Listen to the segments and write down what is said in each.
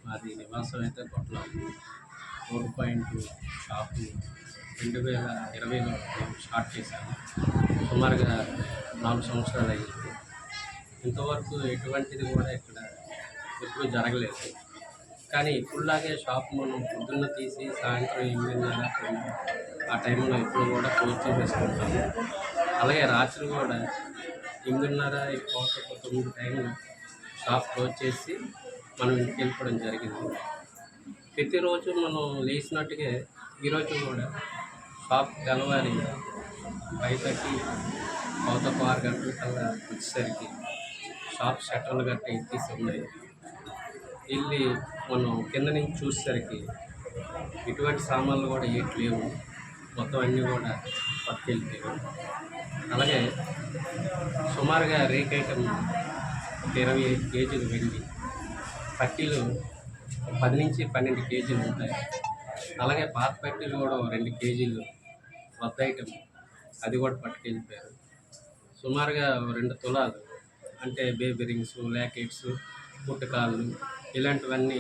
మాది నివాసం అయితే కొట్ల రోడ్ పాయింట్ షాపు 2020లో మేము స్టార్ట్ చేశాము. సుమారుగా 4 సంవత్సరాలు అయ్యింది. ఇంతవరకు ఎటువంటిది కూడా ఇక్కడ ఎప్పుడూ జరగలేదు. కానీ ఇప్పుడులాగే షాప్ మనం పొద్దున్న తీసి సాయంత్రం 8:30 ఆ టైంలో ఎప్పుడు కూడా క్లోజ్ చేసేసుకుంటాము. అలాగే రాత్రి కూడా 8:30 టైంలో షాప్ క్లోజ్ చేసి మనం ఇంటికి వెళ్ళిపోవడం జరిగింది. ప్రతిరోజు మనం లేచినట్టుగా ఈరోజు కూడా షాప్ తెల్లవారి 5:30 6 గంటల కల్లా వచ్చేసరికి షాప్ షట్టర్లు గట్ట ఎత్తేసి ఉన్నాయి. వెళ్ళి మనం కింద నుంచి చూసేసరికి ఎటువంటి సామాన్లు కూడా ఏటి లేవు, మొత్తం అన్నీ కూడా పట్టుకెళ్ళిపోయారు. అలాగే సుమారుగా రేక్ ఐటమ్ 25 కేజీలు వెండి, పట్టీలు 10 నుంచి 12 కేజీలు ఉంటాయి. అలాగే పాత పట్టీలు కూడా 2 కేజీలు కొత్త ఐటమ్, అది కూడా పట్టుకెళ్ళిపోయారు. సుమారుగా 2 తులాలు అంటే బేబీ రింగ్స్, ల్యాకెట్స్, పుట్టకాళ్ళు ఇలాంటివన్నీ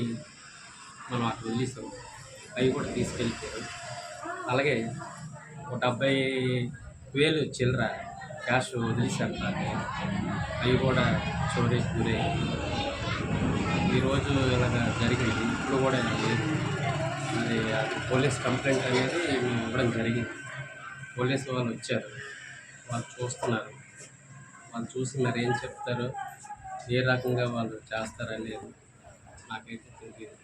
మనం అక్కడ వదిలేసాం, అవి కూడా తీసుకెళ్ళిపోయారు. అలాగే 70,000 చిల్లర క్యాష్ వదిలేశారు, అవి కూడా చోరీకి గురయ్యాయి. ఈరోజు ఇలాగ జరిగింది, ఇప్పుడు కూడా లేదు. మరి పోలీస్ కంప్లైంట్ అనేది మేము ఇవ్వడం జరిగింది. పోలీసు వాళ్ళు వచ్చారు, వాళ్ళు చూస్తున్నారు. వాళ్ళు చూసి మరి ఏం చెప్తారో, ఏ రకంగా వాళ్ళు చేస్తారనేది నాకైతే తెలియదు.